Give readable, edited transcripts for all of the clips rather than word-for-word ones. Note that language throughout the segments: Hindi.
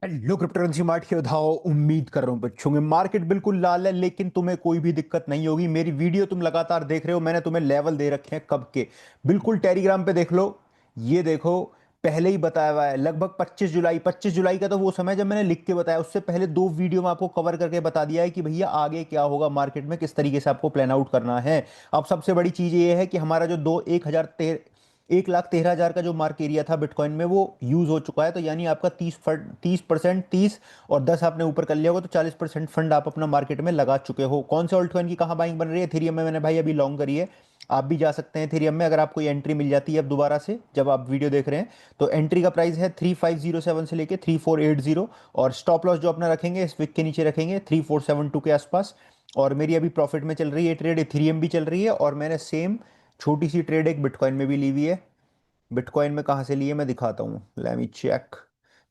हेलो क्रिप्टोकरेंसी मार्ट के उठाओ। उम्मीद कर रहा हूँ बच्चों में मार्केट बिल्कुल लाल है, लेकिन तुम्हें कोई भी दिक्कत नहीं होगी। मेरी वीडियो तुम लगातार देख रहे हो, मैंने तुम्हें लेवल दे रखे हैं कब के। बिल्कुल टेलीग्राम पे देख लो। ये देखो, पहले ही बताया हुआ है लगभग 25 जुलाई। 25 जुलाई का तो वो समय जब मैंने लिख के बताया, उससे पहले दो वीडियो में आपको कवर करके बता दिया है कि भैया आगे क्या होगा मार्केट में, किस तरीके से आपको प्लान आउट करना है। अब सबसे बड़ी चीज ये है कि हमारा जो दो 1,13,000 का जो मार्क एरिया था बिटकॉइन में, वो यूज हो चुका है। तो यानी आपका 30%, 30 और 10 आपने ऊपर कर लिया होगा, तो 40% फंड आप अपना मार्केट में लगा चुके हो। कौन से ऑल्ट कॉइन की कहाँ बाइंग बन रही है? एथेरियम में मैंने भाई अभी लॉन्ग करी है। आप भी जा सकते हैं एथेरियम में, अगर आपको ये एंट्री मिल जाती है अब दोबारा से जब आप वीडियो देख रहे हैं। तो एंट्री का प्राइस है 3507 से लेके 3480। और स्टॉप लॉस जो अपना रखेंगे इस विक के नीचे रखेंगे 3472 के आसपास। और मेरी अभी प्रॉफिट में चल रही है ट्रेड, इथेरियम भी चल रही है, और मैंने सेम छोटी सी ट्रेड एक बिटकॉइन में भी ली हुई है। बिटकॉइन में कहाँ से लिए मैं दिखाता हूँ, लेट मी चेक।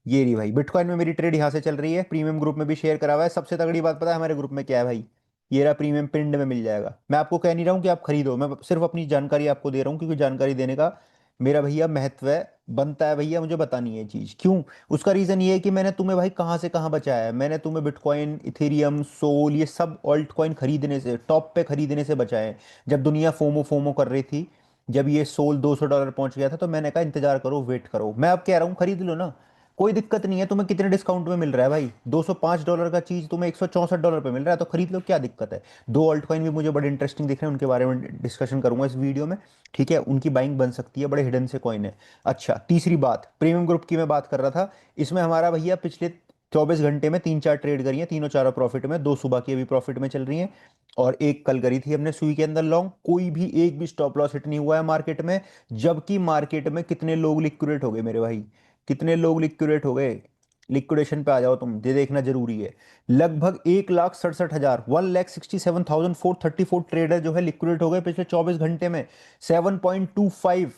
ये रही भाई, बिटकॉइन में मेरी ट्रेड यहाँ से चल रही है। प्रीमियम ग्रुप में भी शेयर करा हुआ है। सबसे तगड़ी बात पता है हमारे ग्रुप में क्या है भाई? ये रहा प्रीमियम, पिंड में मिल जाएगा। मैं आपको कह नहीं रहा हूँ कि आप खरीदो, मैं सिर्फ अपनी जानकारी आपको दे रहा हूँ, क्योंकि जानकारी देने का मेरा भैया महत्व है, बनता है भैया मुझे बतानी है चीज़ क्यों। उसका रीज़न ये है कि मैंने तुम्हें भाई कहाँ से कहाँ बचाया है। मैंने तुम्हें बिटकॉइन, इथेरियम, सोल, ये सब ऑल्ट कॉइन खरीदने से, टॉप पे खरीदने से बचाए हैं। जब दुनिया फोमो फोमो कर रही थी, जब ये सोल $200 पहुंच गया था, तो मैंने कहा इंतजार करो, वेट करो। मैं अब कह रहा हूँ खरीद लो ना, कोई दिक्कत नहीं है। तुम्हें कितने डिस्काउंट में मिल रहा है भाई? $205 का चीज तुम्हें $164 पे मिल रहा है, तो खरीद लो, क्या दिक्कत है। दो ऑल्ट कॉइन भी मुझे बड़े इंटरेस्टिंग दिख रहे हैं, उनके बारे में डिस्कशन करूंगा इस वीडियो में। ठीक है, उनकी बाइंग बन सकती है, बड़े हिडन से कॉइन है। अच्छा, तीसरी बात, प्रीमियम ग्रुप की मैं बात कर रहा था। इसमें हमारा भैया पिछले 24 घंटे में तीन चार ट्रेड करी है, तीनों चारों प्रॉफिट में, दो सुबह की अभी प्रॉफिट में चल रही हैं। और एक कल करी थी हमने सुई के अंदर लॉन्ग, कोई भी एक भी स्टॉप लॉस हिट नहीं हुआ है मार्केट में। जबकि मार्केट में कितने लोग लिक्विडेट हो गए मेरे भाई, कितने लोग लिक्विडेट हो गए। लिक्विडेशन पे आ जाओ तुम, ये देखना जरूरी है। लगभग 1,67,000, 1,67,434 ट्रेडर जो है लिक्विडेट हो गए पिछले 24 घंटे में। 7.25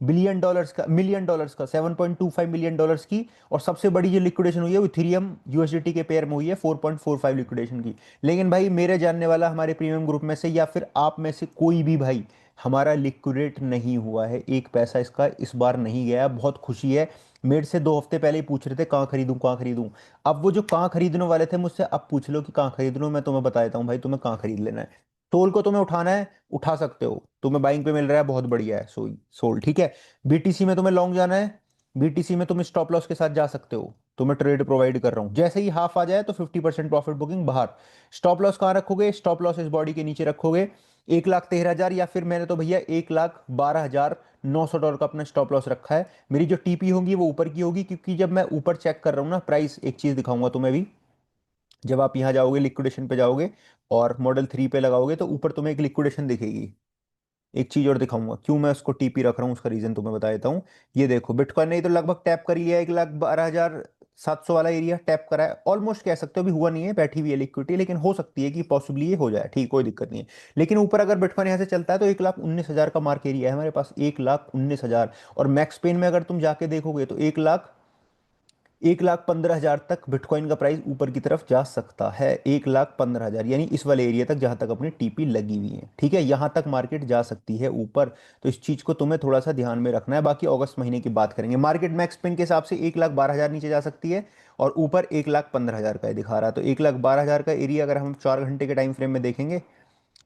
बिलियन डॉलर्स का, मिलियन डॉलर्स का, 7.25 मिलियन डॉलर्स की। और सबसे बड़ी जो लिक्विडेशन हुई है वो इथेरियम यूएसडीटी के पेयर में हुई है, 4.45 लिक्विडेशन की। लेकिन भाई मेरे जानने वाला हमारे प्रीमियम ग्रुप में से या फिर आप में से कोई भी भाई हमारा लिक्विडेट नहीं हुआ है, एक पैसा इसका इस बार नहीं गया। बहुत खुशी है। मेरे से 2 हफ्ते पहले ही पूछ रहे थे कहाँ खरीदूं कहाँ खरीदूं। अब वो जो कहाँ खरीदने वाले थे मुझसे, अब पूछ लो कि कहाँ खरीद लो, मैं तुम्हें बता देता हूँ भाई तुम्हें कहाँ खरीद लेना है। सोल को तुम्हें उठाना है, उठा सकते हो, तुम्हें बाइंग पे मिल रहा है, बहुत बढ़िया है सोई सोल, ठीक है। बीटीसी में तुम्हें लॉन्ग जाना है, बीटीसी में तुम स्टॉप लॉस के साथ जा सकते हो। तुम्हें ट्रेड प्रोवाइड कर रहा हूं, जैसे ही हाफ आ जाए तो 50% प्रॉफिट बुकिंग बाहर। स्टॉप लॉस कहाँ रखोगे? स्टॉप लॉस इस बॉडी के नीचे रखोगे, 1,13,000, या फिर मैंने तो भैया $1,12,900 का अपना स्टॉप लॉस रखा है। मेरी जो टीपी होगी वो ऊपर की होगी, क्योंकि जब मैं ऊपर चेक कर रहा हूँ ना प्राइस, एक चीज दिखाऊंगा तुम्हें भी। जब आप यहाँ जाओगे, लिक्विडेशन पे जाओगे और मॉडल 3 पे लगाओगे, तो ऊपर तुम्हें एक लिक्विडेशन दिखेगी। एक चीज और दिखाऊंगा, क्यों मैं उसको टीपी रख रहा हूँ उसका रीजन तुम्हें बता देता हूँ। ये देखो, बिटकॉइन ने तो लगभग टैप कर लिया है, 1,12,700 वाला एरिया टैप करा है ऑलमोस्ट, कह सकते हो। अभी हुआ नहीं है, बैठी हुई है लिक्विडिटी, लेकिन हो सकती है कि पॉसिबली ये हो जाए, ठीक, कोई दिक्कत नहीं है। लेकिन ऊपर अगर बिटकॉइन यहाँ से चलता है तो 1,19,000 का मार्क एरिया है हमारे पास, 1,19,000। और मैक्स पेन में अगर तुम जाके देखोगे तो 1,15,000 तक बिटकॉइन का प्राइस ऊपर की तरफ जा सकता है। 1,15,000 यानी इस वाले एरिया तक जहां तक अपनी टीपी लगी हुई है, ठीक है, यहां तक मार्केट जा सकती है ऊपर। तो इस चीज को तुम्हें थोड़ा सा ध्यान में रखना है। बाकी अगस्त महीने की बात करेंगे। मार्केट मैक्स पिन के हिसाब से 1,12,000 नीचे जा सकती है, और ऊपर 1,15,000 का ही दिखा रहा है। तो 1,12,000 का एरिया अगर हम 4 घंटे के टाइम फ्रेम में देखेंगे,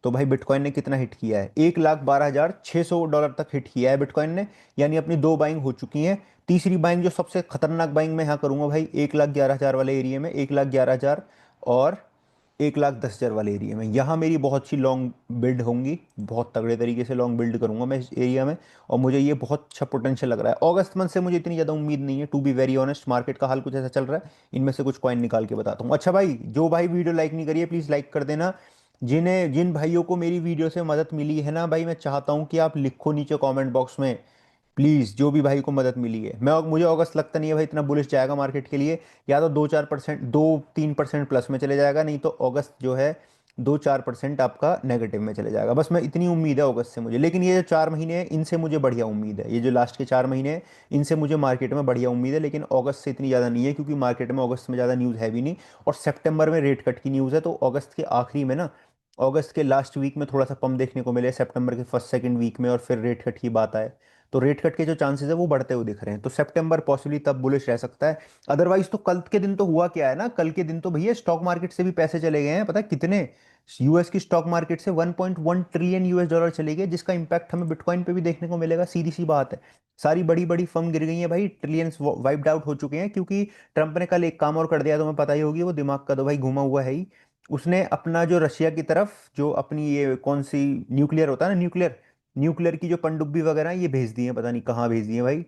तो भाई बिटकॉइन ने कितना हिट किया है? $1,12,600 तक हिट किया है बिटकॉइन ने। यानी अपनी दो बाइंग हो चुकी हैं। तीसरी बाइंग जो सबसे खतरनाक बाइंग मैं यहाँ करूंगा भाई, 1,11,000 वाले एरिया में, 1,11,000 और 1,10,000 वाले एरिया में, यहाँ मेरी बहुत सी लॉन्ग बिल्ड होंगी। बहुत तगड़े तरीके से लॉन्ग बिल्ड करूंगा मैं इस एरिया में। और मुझे ये बहुत अच्छा पोटेंशियल लग रहा है। अगस्त मंथ से मुझे इतनी ज़्यादा उम्मीद नहीं है, to be very honest. Market का हाल कुछ ऐसा चल रहा है, इनमें से कुछ कॉइन निकाल के बताता हूँ। अच्छा भाई, जो भाई वीडियो लाइक नहीं करिए प्लीज़ लाइक कर देना। जिन भाइयों को मेरी वीडियो से मदद मिली है ना भाई, मैं चाहता हूं कि आप लिखो नीचे कमेंट बॉक्स में प्लीज, जो भी भाई को मदद मिली है। मैं, मुझे अगस्त लगता नहीं है भाई इतना बुलिश जाएगा मार्केट के लिए। या तो 2-4%, 2-3% प्लस में चले जाएगा, नहीं तो अगस्त जो है 2-4% आपका नेगेटिव में चले जाएगा। बस मैं इतनी उम्मीद है अगस्त से मुझे। लेकिन ये जो 4 महीने हैं इनसे मुझे बढ़िया उम्मीद है, ये जो लास्ट के 4 महीने हैं इनसे मुझे मार्केट में बढ़िया उम्मीद है। लेकिन अगस्त से इतनी ज़्यादा नहीं है, क्योंकि मार्केट में अगस्त में ज़्यादा न्यूज़ है भी नहीं। और सितंबर में रेट कट की न्यूज़ है, तो अगस्त के आखिरी में ना, अगस्त के लास्ट वीक में थोड़ा सा पम्प देखने को मिले, सितंबर के फर्स्ट सेकंड वीक में, और फिर रेट कट की बात आए। तो रेट कट के जो चांसेस है वो बढ़ते हुए दिख रहे हैं, तो सितंबर पॉसिबली तब बुलिश रह सकता है। अदरवाइज तो कल के दिन तो हुआ क्या है ना, कल के दिन तो भैया स्टॉक मार्केट से भी पैसे चले गए हैं, पता है कितने? यूएस की स्टॉक मार्केट से 1.1 ट्रिलियन यूएस डॉलर चले गए, जिसका इंपैक्ट हमें बिटकॉइन पे भी देखने को मिलेगा, सीधी सी बात है। सारी बड़ी बड़ी फर्म गिर गई हैं भाई, ट्रिलियंस वाइप्ड आउट हो चुके हैं, क्योंकि ट्रंप ने कल एक काम और कर दिया, तुम्हें पता ही होगी, वो दिमाग का तो भाई घुमा हुआ है ही। उसने अपना जो रशिया की तरफ जो अपनी ये कौन सी न्यूक्लियर होता है ना, न्यूक्लियर न्यूक्लियर की जो पनडुब्बी वगैरह हैं, ये भेज दी है, पता नहीं कहाँ भेज दी है भाई,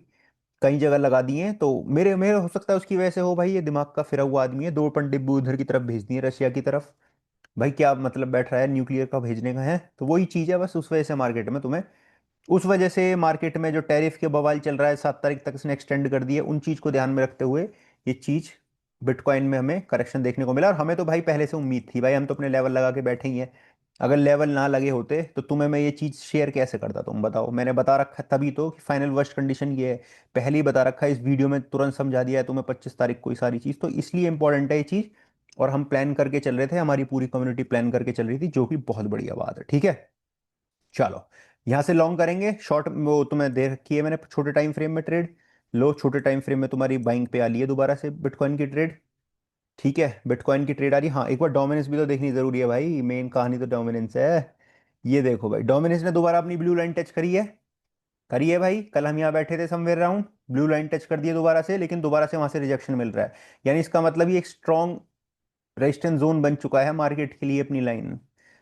कई जगह लगा दिए हैं। तो मेरे मेरे हो सकता है उसकी वजह से हो भाई, ये दिमाग का फिरा हुआ आदमी है, दो पनडुब्बी उधर की तरफ भेज दी है, रशिया की तरफ। भाई क्या मतलब बैठ रहा है न्यूक्लियर का भेजने का है, तो वही चीज़ है बस, उस वजह से मार्केट में तुम्हें, उस वजह से मार्केट में जो टैरिफ के बवाल चल रहा है, 7 तारीख तक इसने एक्सटेंड कर दिया, उन चीज़ को ध्यान में रखते हुए ये चीज़ बिटकॉइन में हमें करेक्शन देखने को मिला। और हमें तो भाई पहले से उम्मीद थी भाई, हम तो अपने लेवल लगा के बैठे ही हैं। अगर लेवल ना लगे होते तो तुम्हें मैं ये चीज़ शेयर कैसे करता, तुम बताओ? मैंने बता रखा है तभी तो कि फाइनल वर्स्ट कंडीशन ये है, पहले ही बता रखा है इस वीडियो में, तुरंत समझा दिया है तुम्हें 25 तारीख को ये सारी चीज़, तो इसलिए इंपॉर्टेंट है ये चीज़। और हम प्लान करके चल रहे थे, हमारी पूरी कम्युनिटी प्लान करके चल रही थी, जो कि बहुत बढ़िया बात है, ठीक है। चलो, यहां से लॉन्ग करेंगे, शॉर्ट वो तुम्हें दे रखी है मैंने छोटे टाइम फ्रेम में ट्रेड। लो, छोटे टाइम फ्रेम में तुम्हारी बाइंग पे आ रही है दोबारा से बिटकॉइन की ट्रेड, ठीक है, बिटकॉइन की ट्रेड आ रही है। हाँ, एक बार डोमिनेंस भी तो देखनी जरूरी है भाई, मेन कहानी तो डोमिनेंस है। ये देखो भाई, डोमिनेंस ने दोबारा अपनी ब्लू लाइन टच करी है, करी है भाई, कल हम यहाँ बैठे थे somewhere round, blue line touch कर दी है दोबारा से, लेकिन दोबारा से वहां से रिजेक्शन मिल रहा है, यानी इसका मतलब ये एक स्ट्रॉन्ग रेजिस्टेंस जोन बन चुका है मार्केट के लिए अपनी लाइन।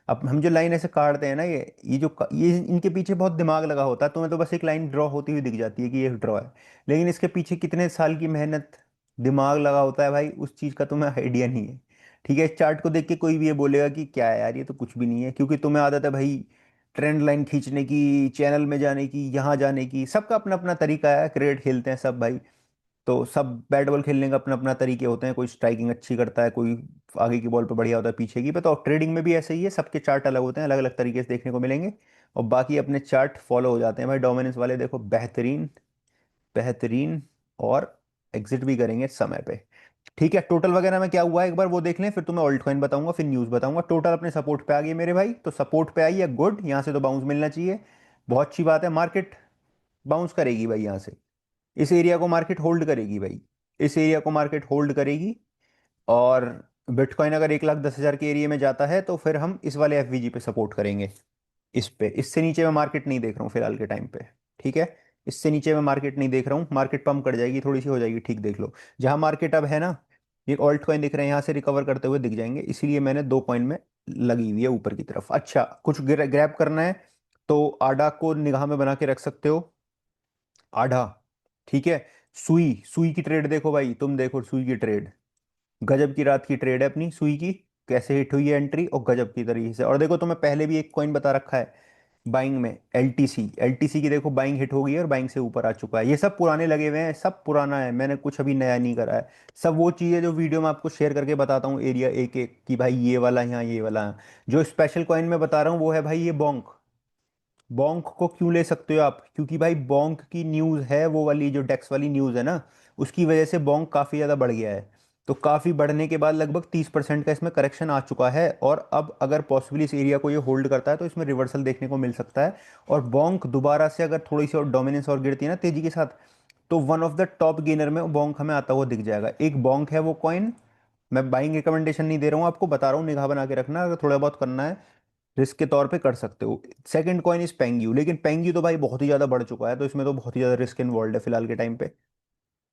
अब हम जो लाइन ऐसे काटते हैं ना, ये जो ये इनके पीछे बहुत दिमाग लगा होता है, तुम्हें तो बस एक लाइन ड्रॉ होती हुई दिख जाती है कि ये ड्रॉ है, लेकिन इसके पीछे कितने साल की मेहनत, दिमाग लगा होता है भाई, उस चीज़ का तुम्हें आइडिया नहीं है। ठीक है, इस चार्ट को देख के कोई भी ये बोलेगा कि क्या है यार, ये तो कुछ भी नहीं है, क्योंकि तुम्हें आदत है भाई ट्रेंड लाइन खींचने की, चैनल में जाने की, यहाँ जाने की, सबका अपना अपना तरीका है, क्रिकेट खेलते हैं सब भाई, तो सब बैट बॉल खेलने का अपना अपना तरीके होते हैं, कोई स्ट्राइकिंग अच्छी करता है, कोई आगे की बॉल पे बढ़िया होता है, पीछे की पे, तो ट्रेडिंग में भी ऐसे ही है, सबके चार्ट अलग होते हैं, अलग अलग तरीके से देखने को मिलेंगे, और बाकी अपने चार्ट फॉलो हो जाते हैं भाई, डोमिनेंस वाले देखो बेहतरीन, बेहतरीन, और एग्जिट भी करेंगे समय पे। ठीक है, टोटल वगैरह में क्या हुआ है एक बार वो देख लें, फिर तुम्हें ऑल्ट कॉइन बताऊंगा, फिर न्यूज़ बताऊंगा। टोटल अपने सपोर्ट पे आ गई मेरे भाई, तो सपोर्ट पे आई है, गुड, यहाँ से तो बाउंस मिलना चाहिए, बहुत अच्छी बात है, मार्केट बाउंस करेगी भाई यहाँ से, इस एरिया को मार्केट होल्ड करेगी भाई, इस एरिया को मार्केट होल्ड करेगी। और बिटकॉइन अगर 1,10,000 के एरिया में जाता है तो फिर हम इस वाले एफवीजी पे सपोर्ट करेंगे, इस पे, इससे नीचे मैं मार्केट नहीं देख रहा हूँ फिलहाल के टाइम पे, ठीक है, इससे नीचे मैं मार्केट नहीं देख रहा हूँ, मार्केट पंप कर जाएगी, थोड़ी सी हो जाएगी ठीक, देख लो जहां मार्केट अब है ना, ये ऑल्ट कॉइन दिख रहे हैं यहाँ से रिकवर करते हुए दिख जाएंगे, इसीलिए मैंने दो कॉइन में लगी हुई है ऊपर की तरफ। अच्छा, कुछ ग्रैब करना है तो आडा को निगाह में बना के रख सकते हो, आधा, ठीक है। सुई, सुई की ट्रेड देखो भाई, तुम देखो सुई की ट्रेड, गजब की रात की ट्रेड है अपनी सुई की, कैसे हिट हुई है एंट्री, और गजब की तरीके से। और देखो तुम्हें पहले भी एक कॉइन बता रखा है बाइंग में, एलटीसी, एलटीसी की देखो बाइंग हिट हो गई है और बाइंग से ऊपर आ चुका है, ये सब पुराने लगे हुए हैं, सब पुराना है, मैंने कुछ अभी नया नहीं करा है, सब वो चीज़ें जो वीडियो में आपको शेयर करके बताता हूँ एरिया एक एक कि भाई ये वाला यहाँ, ये वाला। जो स्पेशल कॉइन में बता रहा हूँ वो है भाई ये बोंक, बोंक को क्यों ले सकते हो आप, क्योंकि भाई बोंक की न्यूज़ है वो वाली जो डेक्स वाली न्यूज़ है ना, उसकी वजह से बोंक काफ़ी ज़्यादा बढ़ गया है, तो काफ़ी बढ़ने के बाद लगभग 30% का इसमें करेक्शन आ चुका है, और अब अगर पॉसिबली इस एरिया को ये होल्ड करता है तो इसमें रिवर्सल देखने को मिल सकता है। और बोंक दोबारा से अगर थोड़ी सी और डोमिनेंस और गिरती है ना तेजी के साथ, तो one of the top gainer में बोंक हमें आता हुआ दिख जाएगा, एक बोंक है वो कॉइन। मैं बाइंग रिकमेंडेशन नहीं दे रहा हूँ आपको, बता रहा हूँ निगाह बना के रखना, अगर थोड़ा बहुत करना है रिस्क के तौर पे कर सकते हो। सेकंड कॉइन इज पेंग्यू, लेकिन पेंग्यू तो भाई बहुत ही ज्यादा बढ़ चुका है, तो इसमें तो बहुत ही ज्यादा रिस्क इन्वॉल्व है फिलहाल के टाइम पे,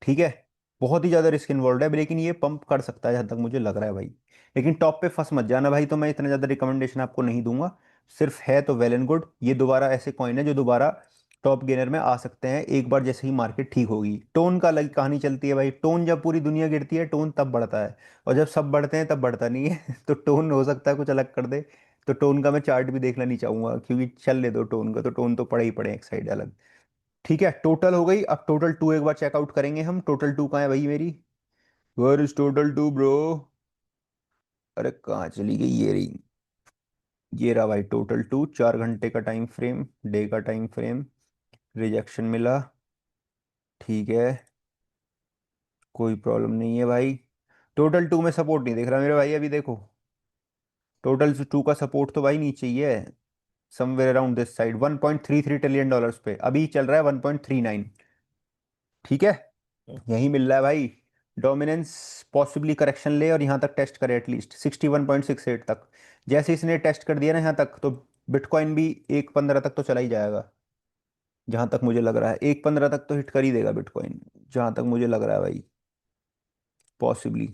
ठीक है, बहुत ही ज्यादा रिस्क इन्वॉल्व है, लेकिन ये पंप कर सकता है जहां तक मुझे लग रहा है भाई। लेकिन टॉप पे फंस मत जाना भाई, तो मैं इतना ज्यादा रिकमेंडेशन आपको नहीं दूंगा, सिर्फ है तो वेल एंड गुड, ये दोबारा ऐसे कॉइन है जो दोबारा टॉप गेनर में आ सकते हैं एक बार जैसे ही मार्केट ठीक होगी। टोन का अलग कहानी चलती है भाई, टोन जब पूरी दुनिया गिरती है टोन तब बढ़ता है, और जब सब बढ़ते हैं तब बढ़ता नहीं है तो टोन हो सकता है कुछ अलग कर दे, तो टोन का मैं चार्ट भी देखना नहीं चाहूंगा, क्योंकि चल ले दो टोन का, तो टोन तो पड़े ही पड़े एक साइड अलग। ठीक है, टोटल हो गई, अब टोटल टू एक बार चेकआउट करेंगे हम, टोटल टू कहाँ है भाई मेरी, where is total two bro, अरे कहाँ चली गई ये रही, ये रहा भाई टोटल टू, 4 घंटे का टाइम फ्रेम, डे का टाइम फ्रेम, रिजेक्शन मिला, ठीक है, कोई प्रॉब्लम नहीं है भाई। टोटल टू में सपोर्ट नहीं दिख रहा मेरे भाई, अभी देखो टोटल टू का सपोर्ट तो भाई नीचे ही है, somewhere around this side, 1.33 trillion dollars पे, अभी चल रहा है 1.39। ठीक है, यही मिल रहा है भाई। डोमिनेंस पॉसिबली करेक्शन ले और यहाँ तक टेस्ट करे एटलीस्ट 61.68 तक। जैसे इसने टेस्ट कर दिया ना यहाँ तक, तो बिटकॉइन भी 1.15 तक तो चला ही जाएगा, जहां तक मुझे लग रहा है 1.15 तक तो हिट कर ही देगा बिटकॉइन, जहां तक मुझे लग रहा है भाई, पॉसिबली।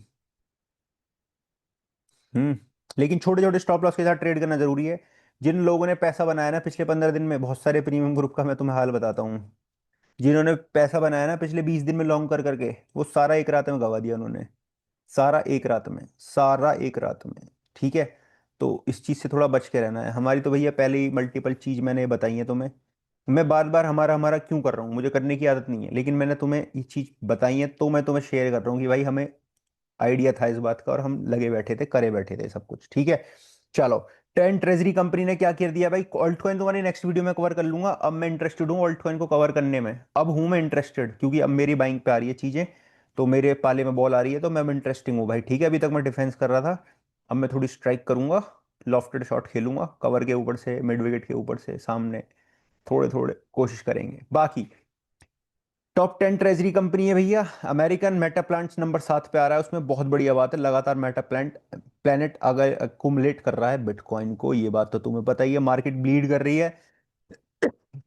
लेकिन छोटे छोटे स्टॉप लॉस के साथ ट्रेड करना जरूरी है। जिन लोगों ने पैसा बनाया ना पिछले 15 दिन में, बहुत सारे प्रीमियम ग्रुप का मैं तुम्हें हाल बताता हूँ, जिन्होंने पैसा बनाया ना पिछले 20 दिन में लॉन्ग कर करके, वो सारा एक रात में गवा दिया उन्होंने। सारा एक रात में, सारा एक रात में। ठीक है, तो इस चीज से थोड़ा बच के रहना है। हमारी तो भैया पहले ही मल्टीपल चीज मैंने बताई है तुम्हें। मैं बार बार हमारा हमारा क्यों कर रहा हूँ, मुझे करने की आदत नहीं है, लेकिन मैंने तुम्हें ये चीज बताई है तो मैं तुम्हें शेयर कर रहा हूँ कि भाई हमें आइडिया था इस बात का और हम लगे बैठे थे, करे बैठे थे सब कुछ। ठीक है, चलो। 10 ट्रेजरी कंपनी ने क्या कर दिया भाई, ऑल्ट कॉइन तुम्हारी नेक्स्ट वीडियो में कवर कर लूंगा। अब मैं इंटरेस्टेड हूँ ऑल्ट कॉइन को कवर करने में, अब हूं मैं इंटरेस्टेड, क्योंकि अब मेरी बाइंग पे आ रही है चीजें, तो मेरे पाले में बॉल आ रही है, तो मैं इंटरेस्टिंग हूँ भाई। ठीक है, अभी तक मैं डिफेंस कर रहा था, अब मैं थोड़ी स्ट्राइक करूंगा, लॉफ्टेड शॉट खेलूंगा कवर के ऊपर से, मिड विकेट के ऊपर से सामने, थोड़े थोड़े कोशिश करेंगे। बाकी टॉप 10 ट्रेजरी कंपनी है भैया, अमेरिकन मेटा प्लांट्स नंबर 7 पे आ रहा है, उसमें बहुत बढ़िया बात है, लगातार मेटा प्लेनेट अगर अकुमुलेट कर रहा है बिटकॉइन को, ये बात तो तुम्हें पता ही है, मार्केट ब्लीड कर रही है,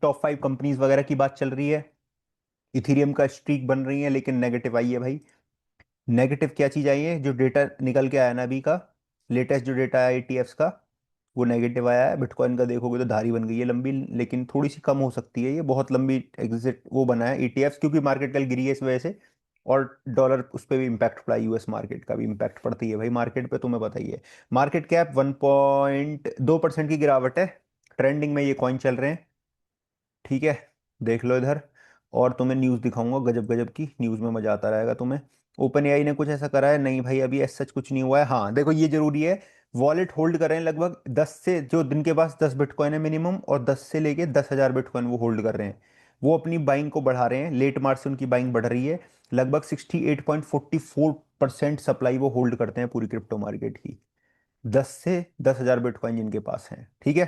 टॉप 5 कंपनीज वगैरह की बात चल रही है, इथीरियम का स्ट्रीक बन रही है, लेकिन नेगेटिव आई है भाई। नेगेटिव क्या चीज आई है, जो डेटा निकल के आया ना अभी का, लेटेस्ट जो डेटा आया ईटीएफ्स का, वो नेगेटिव आया है। बिटकॉइन का देखोगे तो धारी बन गई है लंबी, लेकिन थोड़ी सी कम हो सकती है, ये बहुत लंबी एग्जिट वो बना है ईटीएफ्स, क्योंकि मार्केट कल गिरी है इस वजह से, और डॉलर उस पर भी इम्पैक्ट पड़ा, यूएस मार्केट का भी इम्पैक्ट पड़ती है भाई मार्केट पे, तुम्हें पता ही है। मार्केट कैप 1.2% की गिरावट है, ट्रेंडिंग में ये कॉइन चल रहे हैं। ठीक है, देख लो इधर, और तुम्हें न्यूज़ दिखाऊंगा गजब गजब की, न्यूज़ में मजा आता रहेगा तुम्हें। ओपन एआई ने कुछ ऐसा करा है नहीं भाई, अभी ऐसा सच कुछ नहीं हुआ है। हाँ देखो, ये जरूरी है, वॉलेट होल्ड कर रहे हैं लगभग 10 से, जो दिन के पास 10 बिटकॉइन है मिनिमम, और 10 से लेके 10,000 बिटकॉइन वो होल्ड कर रहे हैं, वो अपनी बाइंग को बढ़ा रहे हैं, लेट मार्च से उनकी बाइंग बढ़ रही है, लगभग 68.44% सप्लाई वो होल्ड करते हैं पूरी क्रिप्टो मार्केट की, 10 से 10,000 बिटकॉइन जिनके पास हैं। ठीक है,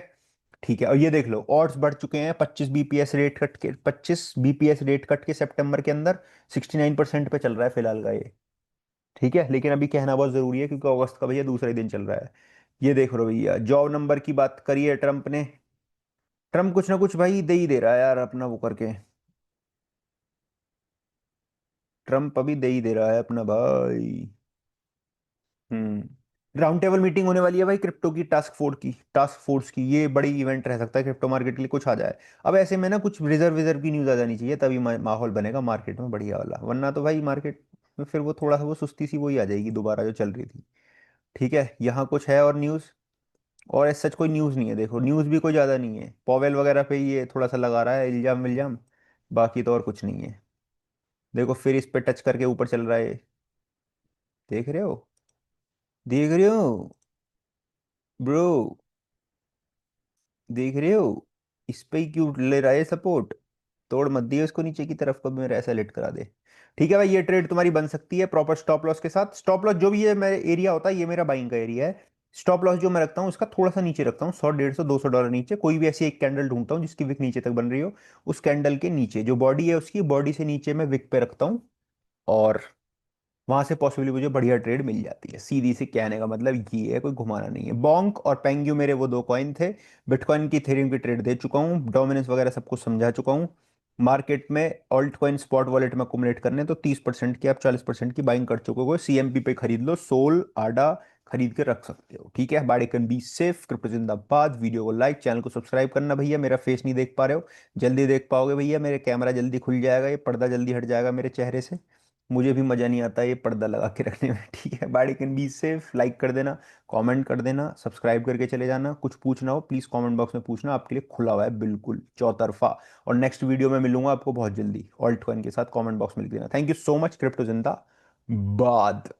ठीक है, और ये देख लो ऑड्स बढ़ चुके हैं 25 रेट कट के सितंबर के अंदर 69% पे चल रहा है फिलहाल का ये। ठीक है, लेकिन अभी कहना बहुत जरूरी है, क्योंकि अगस्त का भैया दूसरा ही दिन चल रहा है। ये देख लो भैया, जॉब नंबर की बात करिए ट्रम्प ने, ट्रम्प कुछ ना कुछ भाई दे ही दे रहा है यार अपना वो करके, ट्रम्प अभी दे ही दे रहा है अपना भाई। राउंड टेबल मीटिंग होने वाली है भाई क्रिप्टो की, टास्क फोर्स की, ये बड़ी इवेंट रह सकता है क्रिप्टो मार्केट के लिए, कुछ आ जाए। अब ऐसे में ना कुछ रिजर्व की न्यूज़ आ जानी चाहिए, तभी माहौल बनेगा मार्केट में बढ़िया वाला, वरना तो भाई मार्केट में फिर वो थोड़ा सा वो सुस्ती सी वही आ जाएगी दोबारा जो चल रही थी। ठीक है, यहाँ कुछ है और न्यूज़, और ऐसा सच कोई न्यूज़ नहीं है, देखो न्यूज़ भी कोई ज़्यादा नहीं है, पॉवेल वगैरह पे ये थोड़ा सा लगा रहा है इल्जाम विल्जाम, बाकी तो और कुछ नहीं है। देखो फिर इस पे टच करके ऊपर चल रहा है, देख रहे हो, देख रहे हो ब्रो, देख रहे हो, इस पे ही क्यों ले रहा है सपोर्ट, तोड़ मत दिए उसको नीचे की तरफ, कभी मेरा ऐसा लेट करा दे। ठीक है भाई, ये ट्रेड तुम्हारी बन सकती है प्रॉपर स्टॉप लॉस के साथ। स्टॉप लॉस जो भी है मेरा एरिया होता है, ये मेरा बाइंग का एरिया है। स्टॉप लॉस जो मैं रखता हूँ उसका थोड़ा सा नीचे रखता हूँ, 100 150 200 डॉलर नीचे, कोई भी ऐसी एक कैंडल ढूंढता हूँ जिसकी विक नीचे तक बन रही हो, उस कैंडल के नीचे जो बॉडी है उसकी बॉडी से नीचे मैं विक पे रखता हूँ, और वहां से पॉसिबली मुझे बढ़िया ट्रेड मिल जाती है। सीधी सी कहने का मतलब ये है, कोई घुमाना नहीं है। बॉन्क और पेंग्यू मेरे वो दो कॉइन थे। बिटकॉइन की थेरियम की ट्रेड दे चुका हूँ, डोमिनेंस वगैरह सब कुछ समझा चुका हूँ। मार्केट में ऑल्ट कॉइन स्पॉट वॉलेट में अकुमुलेट करने तो 30% की, आप 40% की बाइंग कर चुके हो, सीएमपी पे खरीद लो, सोल आडा खरीद के रख सकते हो। ठीक है, बाड़ी कैन बी सेफ, क्रिप्टो जिंदाबाद। वीडियो को लाइक, चैनल को सब्सक्राइब करना भैया, मेरा फेस नहीं देख पा रहे हो, जल्दी देख पाओगे भैया, मेरे कैमरा जल्दी खुल जाएगा, ये पर्दा जल्दी हट जाएगा मेरे चेहरे से, मुझे भी मजा नहीं आता ये पर्दा लगा के रखने में। ठीक है, बाड़ी कैन बी सेफ, लाइक कर देना, कमेंट कर देना, सब्सक्राइब करके चले जाना, कुछ पूछना हो प्लीज कमेंट बॉक्स में पूछना, आपके लिए खुला हुआ है बिल्कुल चौतरफा। और नेक्स्ट वीडियो में मिलूंगा आपको बहुत जल्दी ऑल्ट कॉइन के साथ, कमेंट बॉक्स में लिख देना। Thank you so much, crypto जिंदा बाद।